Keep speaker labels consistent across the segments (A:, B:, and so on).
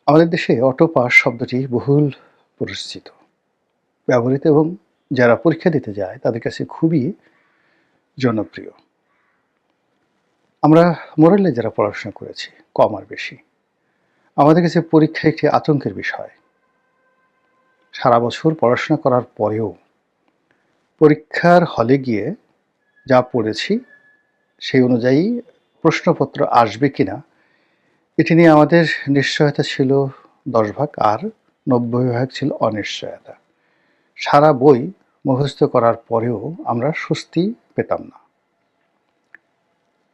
A: আমাদের দেশে অটোপাস শব্দটি বহুল পরিচিত, ব্যবহৃত এবং যারা পরীক্ষা দিতে যায় তাদের কাছে খুবই জনপ্রিয়। আমরা মোরালে যারা পড়াশোনা করেছি, কম আর বেশি, আমাদের কাছে পরীক্ষা একটি আতঙ্কের বিষয়। সারা বছর পড়াশোনা করার পরেও পরীক্ষার হলে গিয়ে যা পড়েছি সেই অনুযায়ী প্রশ্নপত্র আসবে কিনা এটি নিয়ে আমাদের নিশ্চয়তা ছিল ১০ ভাগ, আর ৯০ ভাগ ছিল অনিশ্চয়তা। সারা বই মুখস্থ করার পরেও আমরা স্বস্তি পেতাম না।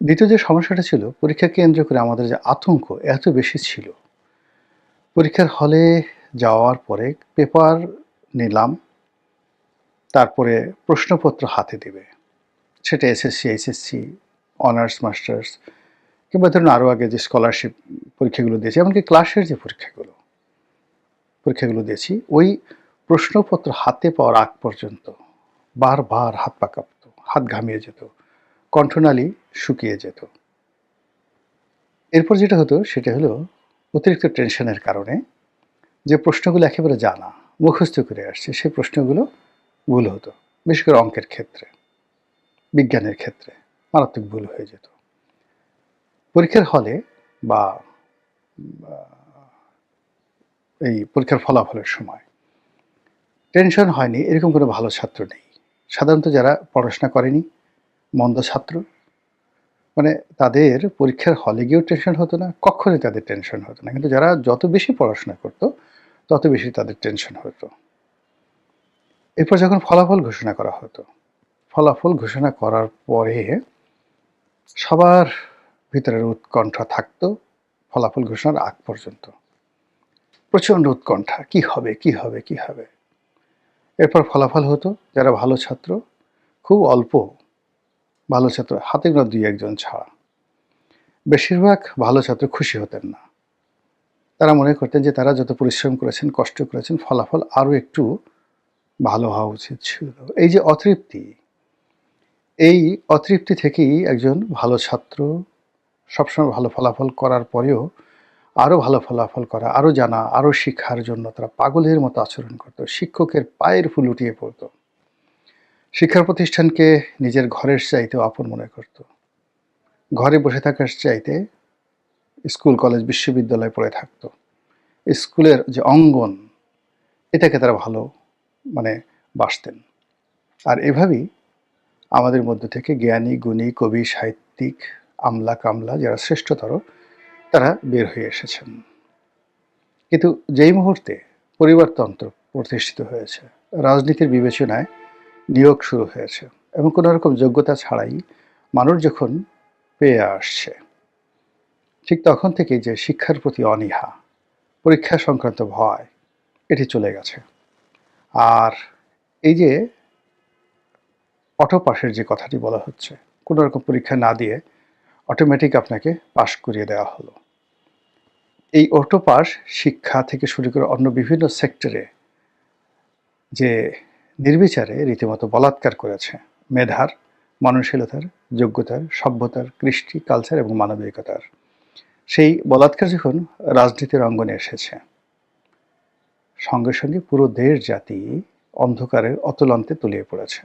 A: দ্বিতীয় যে সমস্যাটা ছিল, পরীক্ষা কেন্দ্র করে আমাদের যে আতঙ্ক এত বেশি ছিল। পরীক্ষার হলে যাওয়ার পরে পেপার নিলাম, তারপরে প্রশ্নপত্র হাতে দেবে। সেটা এসএসসি, এইচএসসি, অনার্স, মাস্টার্স কিংবা ধরুন আরও আগে যে স্কলারশিপ পরীক্ষাগুলো দিয়েছি, এমনকি ক্লাসের যে পরীক্ষাগুলো দিয়েছি, ওই প্রশ্নপত্র হাতে পাওয়ার আগ পর্যন্ত বারবার হাত পা কাঁপত, হাত ঘামিয়ে যেত, কণ্ঠনালী শুকিয়ে যেত। এরপর যেটা হতো সেটা হলো অতিরিক্ত টেনশনের কারণে যে প্রশ্নগুলো একেবারে জানা, মুখস্থ করে আসছে, সেই প্রশ্নগুলো ভুল হতো। বিশেষ করে অঙ্কের ক্ষেত্রে, বিজ্ঞানের ক্ষেত্রে মারাত্মক ভুল হয়ে যেত। পরীক্ষার হলে বা এই পরীক্ষার ফলাফলের সময় টেনশন হয়নি এরকম কোনো ভালো ছাত্র নেই। সাধারণত যারা পড়াশোনা করেনি, মন্দ ছাত্র, মানে তাদের পরীক্ষার হলে গিয়েও টেনশন হতো না, কক্ষণে তাদের টেনশন হতো না। কিন্তু যারা যত বেশি পড়াশোনা করতো তত বেশি তাদের টেনশন হতো। এরপর যখন ফলাফল ঘোষণা করা হতো, ফলাফল ঘোষণা করার পরে সবার ভিতরের উৎকণ্ঠা থাকতো ফলাফল ঘোষণার আগ পর্যন্ত। প্রচণ্ড উৎকণ্ঠা, কি হবে কি হবে কি হবে। এরপর ফলাফল হতো, যারা ভালো ছাত্র, খুব অল্প ভালো ছাত্র, হাতে গোনা ২-১ জন ছাড়া, বেশিরভাগ ভালো ছাত্র খুশি হতেন না। তারা মনে করতেন যে তারা যত পরিশ্রম করেছেন, কষ্ট করেছেন, ফলাফল আরও একটু ভালো হওয়া উচিত ছিল। এই যে অতৃপ্তি, এই অতৃপ্তি থেকেই একজন ভালো ছাত্র সবসময় ভালো ফলাফল করার পরেও আরও ভালো ফলাফল করা, আরও জানা, আরও শিক্ষার জন্য তারা পাগলের মতো আচরণ করত। শিক্ষকের পায়ের ফুল উঠিয়ে পড়ত। শিক্ষা প্রতিষ্ঠানকে নিজের ঘরের চাইতেও আপন মনে করত। ঘরে বসে থাকার চাইতে স্কুল, কলেজ, বিশ্ববিদ্যালয়ে পড়ে থাকত। স্কুলের যে অঙ্গন, এটাকে তারা ভালো মানে বাসতেন। আর এভাবেই আমাদের মধ্য থেকে জ্ঞানী, গুণী, কবি, সাহিত্যিক, আমলা কামলা যারা শ্রেষ্ঠতর, তারা বের হয়ে এসেছেন। কিন্তু যেই মুহূর্তে পরিবারতন্ত্র প্রতিষ্ঠিত হয়েছে, রাজনীতির বিবেচনায় নিয়োগ শুরু হয়েছে এবং কোনো রকম যোগ্যতা ছাড়াই মানুষ যখন পেয়ে আসছে, ঠিক তখন থেকেই যে শিক্ষার প্রতি অনীহা, পরীক্ষা সংক্রান্ত ভয়, এটি চলে গেছে। আর এই যে অটো পাসের যে কথাটি বলা হচ্ছে, কোনো রকম পরীক্ষা না দিয়ে অটোমেটিক আপনাকে পাশ করিয়ে দেওয়া হলো। এই অটো পাস শিক্ষা থেকে শুরু করে অন্য বিভিন্ন সেক্টরে যে নির্বিচারে রীতিমতো বলাৎকার করেছে মেধার, মননশীলতার, যোগ্যতার, সভ্যতার, কৃষ্টি, কালচার এবং মানবিকতার। সেই বলাৎকার যখন রাজনীতির অঙ্গনে এসেছে, সঙ্গে সঙ্গে পুরো দেশ জাতি অন্ধকারের অতলান্তে তলিয়ে পড়েছে।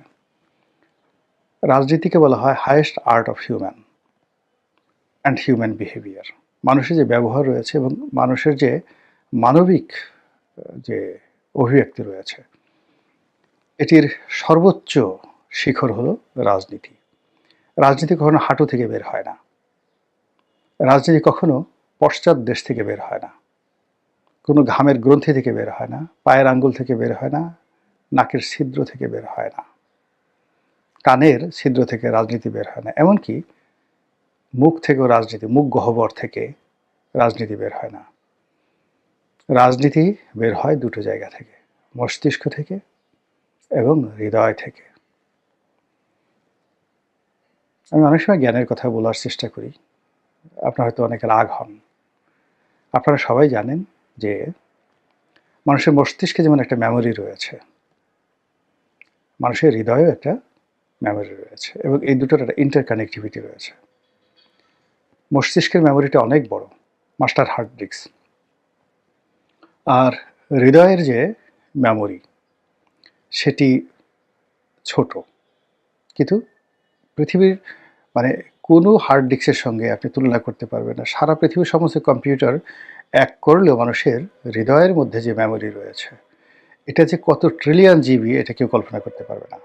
A: রাজনীতিকে বলা হয় highest art of human and human behaviour. মানুষের যে ব্যবহার রয়েছে এবং মানুষের যে মানবিক যে অভিব্যক্তি রয়েছে, এটির সর্বোচ্চ শিখর হলো রাজনীতি। রাজনীতি কখনো হাঁটু থেকে বের হয় না। রাজনীতি কখনো পশ্চাৎ দেশ থেকে বের হয় না। কোনো ঘামের গ্রন্থি থেকে বের হয় না, পায়ের আঙ্গুল থেকে বের হয় না, নাকের ছিদ্র থেকে বের হয় না, কানের ছিদ্র থেকে রাজনীতি বের হয় না। এমনকি মুখ থেকেও রাজনীতি, মুখ গহ্বর থেকে রাজনীতি বের হয় না। রাজনীতি বের হয় দুটো জায়গা থেকে, মস্তিষ্ক থেকে এবং হৃদয় থেকে। আমি অনেক সময় জ্ঞানের কথা বলার চেষ্টা করি, আপনারা হয়তো অনেকে রাগ হন। আপনারা সবাই জানেন যে মানুষের মস্তিষ্কে যেমন একটা মেমোরি রয়েছে, মানুষের হৃদয়েও একটা মেমোরি রয়েছে এবং এই দুটোর একটা ইন্টারকানেক্টিভিটি রয়েছে। মস্তিষ্কের মেমোরিটা অনেক বড়, মাস্টার হার্ড ডিস্ক। আর হৃদয়ের যে মেমোরি সেটি ছোট, কিন্তু পৃথিবীর মানে কোনো হার্ড ডিস্কের সঙ্গে আপনি তুলনা করতে পারবেন না। সারা পৃথিবীর সমস্ত কম্পিউটার এক করলেও মানুষের হৃদয়ের মধ্যে যে মেমোরি রয়েছে, এটা যে কত ট্রিলিয়ন জিবি এটা কেউ কল্পনা করতে পারবে না।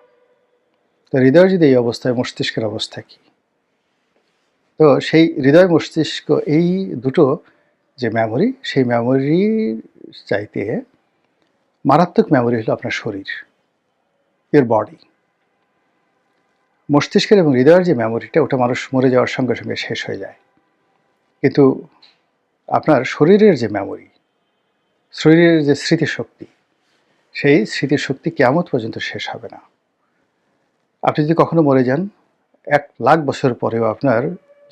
A: তো হৃদয়ের যদি এই অবস্থায়, মস্তিষ্কের অবস্থা কী? তো সেই হৃদয় মস্তিষ্ক এই দুটো যে মেমোরি, সেই মেমোরির চাইতে মারাত্মক মেমোরি হলো আপনার শরীর, your বডি। মস্তিষ্কের এবং হৃদয়ের যে মেমোরিটা, ওটা মানুষ মরে যাওয়ার সঙ্গে সঙ্গে শেষ হয়ে যায়, কিন্তু আপনার শরীরের যে মেমোরি, শরীরের যে স্মৃতিশক্তি, সেই স্মৃতিশক্তি কিয়ামত পর্যন্ত শেষ হবে না। আপনি যদি কখনো মরে যান, 1,00,000 বছর পরেও আপনার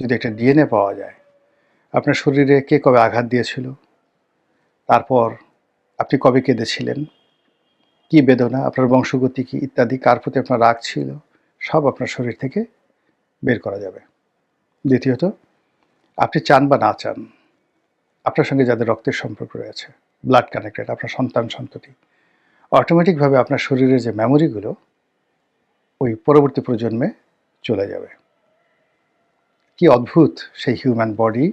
A: যদি একটা ডিএনএ পাওয়া যায়, আপনার শরীরে কে কবে আঘাত দিয়েছিল, তারপর আপনি কবে কেঁদেছিলেন, কী বেদনা, আপনার বংশগতি কী ইত্যাদি, কার প্রতি আপনার রাগ ছিল, সব আপনার শরীর থেকে বের করা যাবে। দ্বিতীয়ত, আপনি চান বা না চান, আপনার সঙ্গে যাদের রক্তের সম্পর্ক রয়েছে, ব্লাড কানেক্টেড, আপনার সন্তান সন্ততি, অটোমেটিকভাবে আপনার শরীরের যে মেমোরিগুলো ওই পরবর্তী প্রজন্মে চলে যাবে। কি অদ্ভুত সেই human body,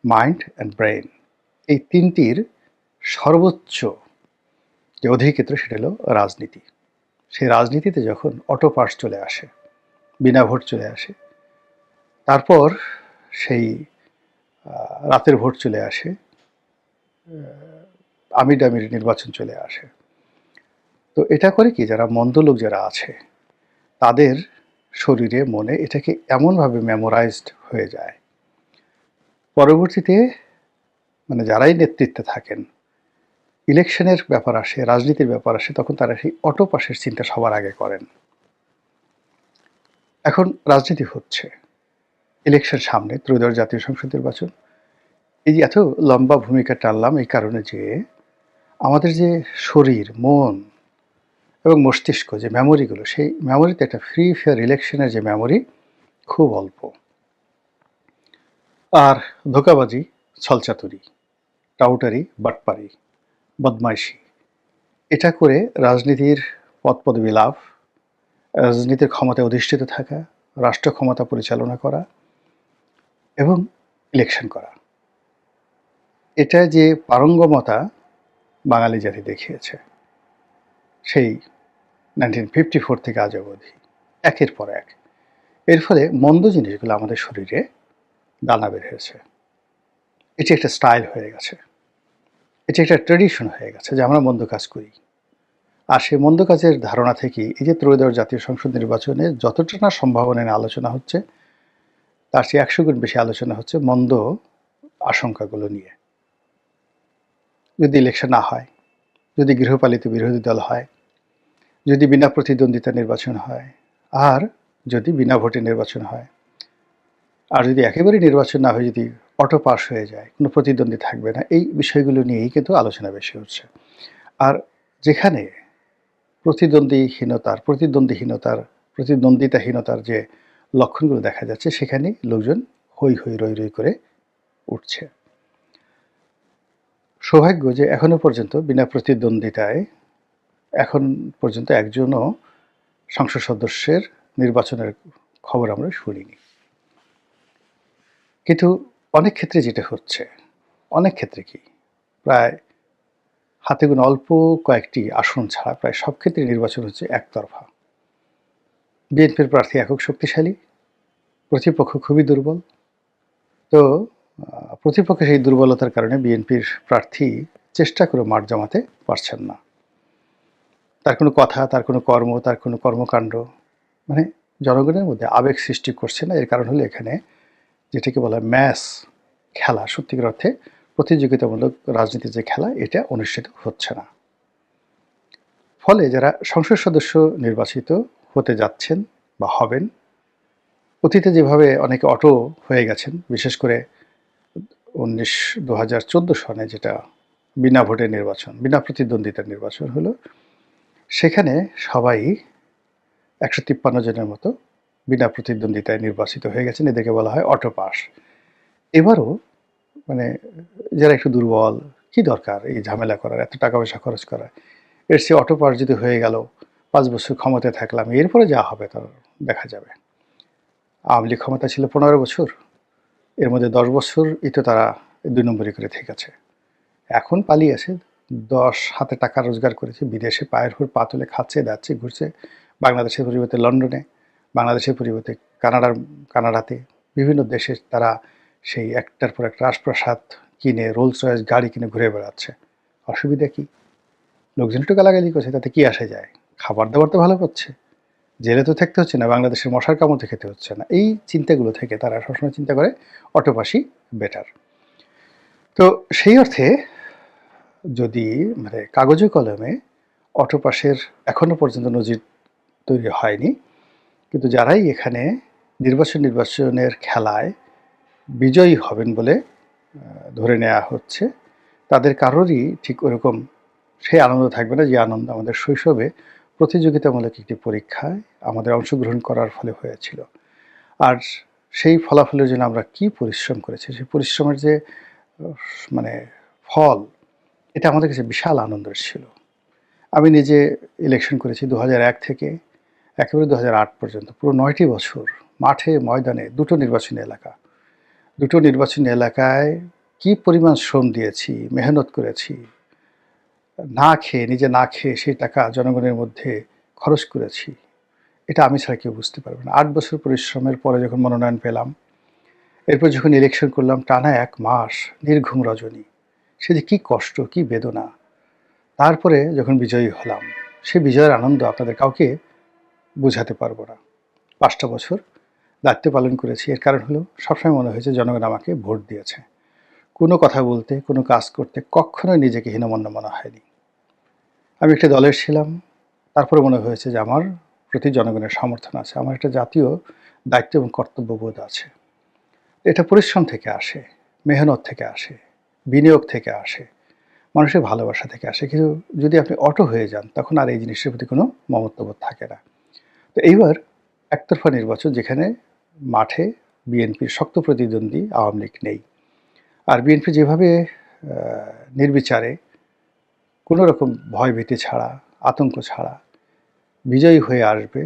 A: mind and brain, এই তিনটির সর্বোচ্চ যে অধিক্ষেত্র সেটা হলো রাজনীতি। সেই রাজনীতিতে যখন অটো পাস চলে আসে, বিনা ভোট চলে আসে, তারপর সেই রাতের ভোট চলে আসে, আমির নির্বাচন চলে আসে, তো এটা করে কি, যারা মন্দ লোক যারা আছে তাদের শরীরে মনে এটাকে এমনভাবে মেমোরাইজড হয়ে যায়, পরবর্তীতে মানে যারাই নেতৃত্বে থাকেন, ইলেকশনের ব্যাপার আসে, রাজনীতির ব্যাপার আসে, তখন তারা সেই অটো পাসের চিন্তা সবার আগে করেন। এখন রাজনীতি হচ্ছে, ইলেকশন সামনে, ত্রয়োদশ জাতীয় সংসদ নির্বাচন। এই যে এত লম্বা ভূমিকা টানলাম এই কারণে যে আমাদের যে শরীর, মন এবং মস্তিষ্ক যে মেমোরিগুলো, সেই মেমোরিতে একটা ফ্রি ফেয়ার ইলেকশনের যে মেমোরি খুব অল্প। আর ধোঁকাবাজি, ছলচাতুরি, টাউটারি, বাটপারি, বদমাইশি, এটা করে রাজনীতির পদপদবি লাভ, রাজনীতির ক্ষমতায় অধিষ্ঠিত থাকা, রাষ্ট্র ক্ষমতা পরিচালনা করা এবং ইলেকশন করা, এটা যে পারঙ্গমতা বাঙালি জাতি দেখিয়েছে সেই 1954 থেকে আজ অবধি, একের পর এক। এর ফলে মন্দ জিনিসগুলো আমাদের শরীরে দানা বের হয়েছে। এটি একটা স্টাইল হয়ে গেছে, এটি একটা ট্রেডিশন হয়ে গেছে যে আমরা মন্দ কাজ করি। আর সেই মন্দ কাজের ধারণা থেকেই এই যে ত্রয়োদশ জাতীয় সংসদ নির্বাচনে যতটা না সম্ভাবনা নিয়ে আলোচনা হচ্ছে, তার চেয়ে 100 গুণ বেশি আলোচনা হচ্ছে মন্দ আশঙ্কাগুলো নিয়ে। যদি ইলেকশন না হয়, যদি গৃহপালিত বিরোধী দল হয়, যদি বিনা প্রতিদ্বন্দ্বিতা নির্বাচন হয়, আর যদি বিনা ভোটে নির্বাচন হয়, আর যদি একেবারে নির্বাচন না হয়ে যদি অটো পাস হয়ে যায়, কোনো প্রতিদ্বন্দ্বী থাকবে না, এই বিষয়গুলো নিয়েই কিন্তু আলোচনা বেশি হচ্ছে। আর যেখানে প্রতিদ্বন্দ্বিতাহীনতার যে লক্ষণগুলো দেখা যাচ্ছে, সেখানে লোকজন হৈ হৈ রই রই করে উঠছে। সৌভাগ্য যে এখনো পর্যন্ত বিনা প্রতিদ্বন্দ্বিতায় এখন পর্যন্ত একজনও সংসদ সদস্যের নির্বাচনের খবর আমরা শুনিনি। কিন্তু অনেক ক্ষেত্রে যেটা হচ্ছে, অনেক ক্ষেত্রে কি প্রায় হাতে গোনা অল্প কয়েকটি আসন ছাড়া প্রায় সব ক্ষেত্রে নির্বাচন হচ্ছে একতরফা। বিএনপির প্রার্থী একক শক্তিশালী, প্রতিপক্ষ খুবই দুর্বল। তো প্রতিপক্ষের সেই দুর্বলতার কারণে বিএনপির প্রার্থী চেষ্টা করে মাঠ জমাতে পারছেন না। তার কোনো কথা, তার কোনো কর্ম, তার কোনো কর্মকাণ্ড মানে জনগণের মধ্যে আবেগ সৃষ্টি করছে না। এর কারণ হলো এখানে যেটাকে বলা হয় ম্যাস খেলা, সত্যিকার অর্থে প্রতিযোগিতামূলক রাজনীতির যে খেলা, এটা অনুষ্ঠিত হচ্ছে না। ফলে যারা সংসদ সদস্য নির্বাচিত হতে যাচ্ছেন বা হবেন, অতীতে যেভাবে অনেকে অটো হয়ে গেছেন, বিশেষ করে 2014 সনে যেটা বিনা ভোটের নির্বাচন, বিনা প্রতিদ্বন্দ্বিতার নির্বাচন হলো, সেখানে সবাই 153 জনের মতো বিনা প্রতিদ্বন্দ্বিতায় নির্বাচিত হয়ে গেছেন। এদেরকে বলা হয় অটো পাস। এবারও মানে যারা একটু দুর্বল কি দরকার এই ঝামেলা করার, এত টাকা পয়সা খরচ করার? এর চেয়ে অটো পাস যদি হয়ে গেল, ৫ বছর ক্ষমতায় থাকলাম, এরপরে যা হবে তার দেখা যাবে। আওয়ামী লীগ ক্ষমতা ছিল ১৫ বছর, এর মধ্যে ১০ বছরই তো তারা ২ নম্বরি করে থেকেছে। এখন পালিয়েছে, ১০ হাতে টাকা রোজগার করেছে, বিদেশে পায়ের উপর পা তুলে খাচ্ছে, যাচ্ছে, ঘুরছে। বাংলাদেশের পরিবর্তে লন্ডনে, বাংলাদেশের পরিবর্তে কানাডাতে, বিভিন্ন দেশে তারা সেই একটার পর একটা রাজপ্রাসাদ কিনে, রোলস রয়েস গাড়ি কিনে ঘুরে বেড়াচ্ছে। অসুবিধা কি? লোকজন একটু গালাগালি করছে, তাতে কি আসে যায়? খাবার দাবার তো ভালো পাচ্ছে, জেলে তো থাকতে হচ্ছে না, বাংলাদেশের মশার কামড় খেতে হচ্ছে না। এই চিন্তাগুলো থেকে তারা সবসময় চিন্তা করে অটোপাসই বেটার। তো সেই অর্থে যদি মানে কাগজে কলমে অটোপাসের এখনো পর্যন্ত নজির তৈরি হয়নি, কিন্তু যারাই এখানে নির্বাচনের খেলায় বিজয়ী হবেন বলে ধরে নেওয়া হচ্ছে, তাদের কারোরই ঠিক ওরকম সেই আনন্দ থাকবে না যে আনন্দ আমাদের শৈশবে প্রতিযোগিতামূলক একটি পরীক্ষায় আমাদের অংশগ্রহণ করার ফলে হয়েছিল। আর সেই ফলাফলের জন্য আমরা কি পরিশ্রম করেছি, সেই পরিশ্রমের যে মানে ফল, এটা আমাদের কাছে বিশাল আনন্দের ছিল। আমি নিজে ইলেকশন করেছি ২০০১ থেকে একেবারে ২০০৮ পর্যন্ত, পুরো ৯টি বছর মাঠে ময়দানে দুটো নির্বাচনী এলাকায় কি পরিমাণ শ্রম দিয়েছি, মেহনত করেছি, নিজে না খেয়ে সেই টাকা জনগণের মধ্যে খরচ করেছি, এটা আমি ছাড়া কেউ বুঝতে পারবে না। ৮ বছর পরিশ্রমের পরে যখন মনোনয়ন পেলাম, এরপর যখন ইলেকশন করলাম, টানা ১ মাস নির্ঘুম রজনী, সে যে কী কষ্ট, কী বেদনা। তারপরে যখন বিজয়ী হলাম, সে বিজয়ের আনন্দ আপনাদের কাউকে বোঝাতে পারবো না। ৫টা বছর দায়িত্ব পালন করেছি, এর কারণ হলো সবসময় মনে হয়েছে জনগণ আমাকে ভোট দিয়েছে। কোনো কথা বলতে, কোনো কাজ করতে কখনোই নিজেকে হীনমন্য মনে হয়নি। আমি একটা দলের ছিলাম, তারপরে মনে হয়েছে যে আমার প্রতি জনগণের সমর্থন আছে, আমার একটা জাতীয় দায়িত্ব এবং কর্তব্যবোধ আছে। এটা পরিশ্রম থেকে আসে, মেহনত থেকে আসে, বিনিয়োগ থেকে আসে, মানুষের ভালোবাসা থেকে আসে। কিন্তু যদি আপনি অটো হয়ে যান, তখন আর এই জিনিসের প্রতি কোনো মমত্ববোধ থাকে না। তো এইবার একতরফা নির্বাচন, যেখানে মাঠে বিএনপির শক্ত প্রতিদ্বন্দ্বী আওয়ামী লীগ নেই, আর বিএনপি যেভাবে নির্বিচারে কোনো রকম ভয়ভীতি ছাড়া, আতঙ্ক ছাড়া বিজয়ী হয়ে আসবে,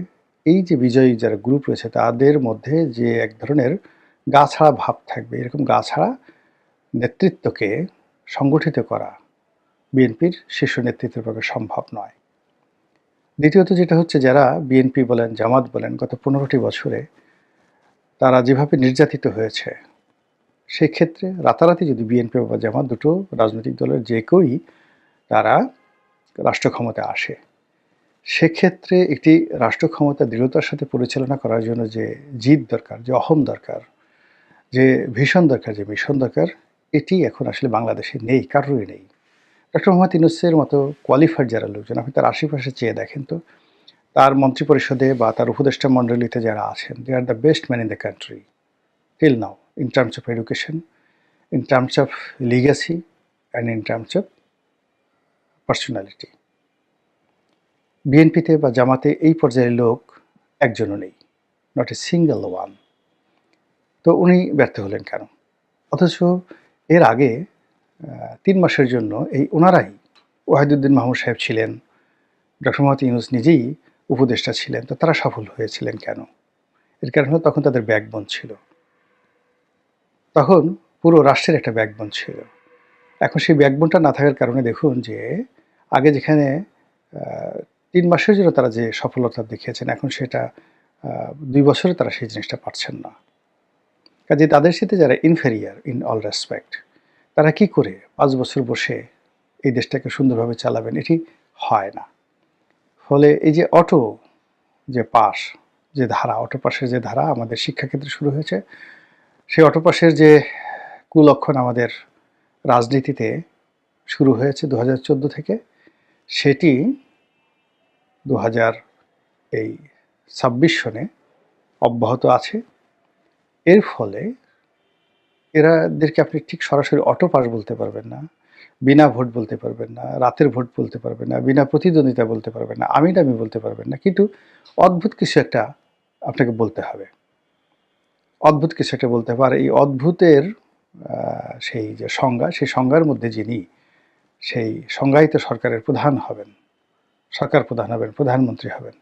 A: এই যে বিজয়ী যারা গ্রুপ রয়েছে তাদের মধ্যে যে এক ধরনের গা ছাড়া ভাব থাকবে, এরকম গা ছাড়া নেতৃত্বকে সংগঠিত করা বিএনপির শীর্ষ নেতৃত্বের পক্ষে সম্ভব নয়। দ্বিতীয়ত যেটা হচ্ছে, যারা বিএনপি বলেন, জামাত বলেন, গত ১৫টি বছরে তারা যেভাবে নির্যাতিত হয়েছে, সেক্ষেত্রে রাতারাতি যদি বিএনপি বা জামাত দুটো রাজনৈতিক দলের যে কেউই তারা রাষ্ট্র ক্ষমতায় আসে, সেক্ষেত্রে একটি রাষ্ট্র ক্ষমতা দৃঢ়তার সাথে পরিচালনা করার জন্য যে জিদ দরকার, যে অহম দরকার, যে ভিশন দরকার, যে মিশন দরকার, এটি এখন আসলে বাংলাদেশে নেই, কারোরই নেই। ডক্টর মোহাম্মদ ইউনূসের মতো কোয়ালিফাইড যারা লোকজন, আপনি তার আশেপাশে চেয়ে দেখেন তো, তার মন্ত্রিপরিষদে বা তার উপদেষ্টা মণ্ডলীতে যারা আছেন, they are the best man in the country till now, in terms of education, in terms of legacy and in terms of personality. বিএনপিতে বা জামাতে এই পর্যায়ের লোক একজনও নেই, নট এ সিঙ্গেল ওয়ান। তো উনি ব্যর্থ হলেন কেন? অথচ এর আগে ৩ মাসের জন্য এই ওনারাই, ওয়াহিদুদ্দিন মাহমুদ সাহেব ছিলেন, ডক্টর মোহাম্মদ ইউনূস নিজেই উপদেষ্টা ছিলেন, তো তারা সফল হয়েছিলেন কেন? এর কারণ হলো তখন তাদের ব্যাকবোন ছিল, তখন পুরো রাষ্ট্রের একটা ব্যাকবোন ছিল। এখন সেই ব্যাকবোনটা না থাকার কারণে দেখুন যে আগে যেখানে ৩ মাসের জন্য তারা যে সফলতা দেখিয়েছেন, এখন সেটা ২ বছরে তারা সেই জিনিসটা পারছেন না। কাজে তাদের সাথে যারা ইনফেরিয়ার ইন অল রেসপেক্ট, তারা কি করে ৫ বছর বসে এই দেশটাকে সুন্দরভাবে চালাবেন, এটি হয় না। ফলে এই যে অটো পাসের যে ধারা আমাদের শিক্ষাক্ষেত্রে শুরু হয়েছে, সেই অটো পাসের যে কুলক্ষণ আমাদের রাজনীতিতে শুরু হয়েছে ২০১৪ থেকে, সেটি ২০২৬ সনে অব্যাহত আছে। এর ফলে এদেরকে আপনি ঠিক সরাসরি অটো পাস বলতে পারবেন না, বিনা ভোট বলতে পারবেন না, রাতের ভোট বলতে পারবেন না, বিনা প্রতিদ্বন্দ্বিতা বলতে পারবেন না, আমিডামি বলতে পারবেন না, কিন্তু অদ্ভুত কিছু একটা আপনাকে বলতে হবে, অদ্ভুত কিছু একটা বলতে হবে। আর এই অদ্ভুতের সেই যে সংজ্ঞা, সেই সংজ্ঞার মধ্যে যিনি সেই সংজ্ঞায়িত সরকারের প্রধান হবেন, সরকার প্রধান হবেন, প্রধানমন্ত্রী হবেন,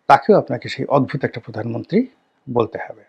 A: তাকেও আপনাকে সেই অদ্ভুত একটা প্রধানমন্ত্রী বলতে হবে।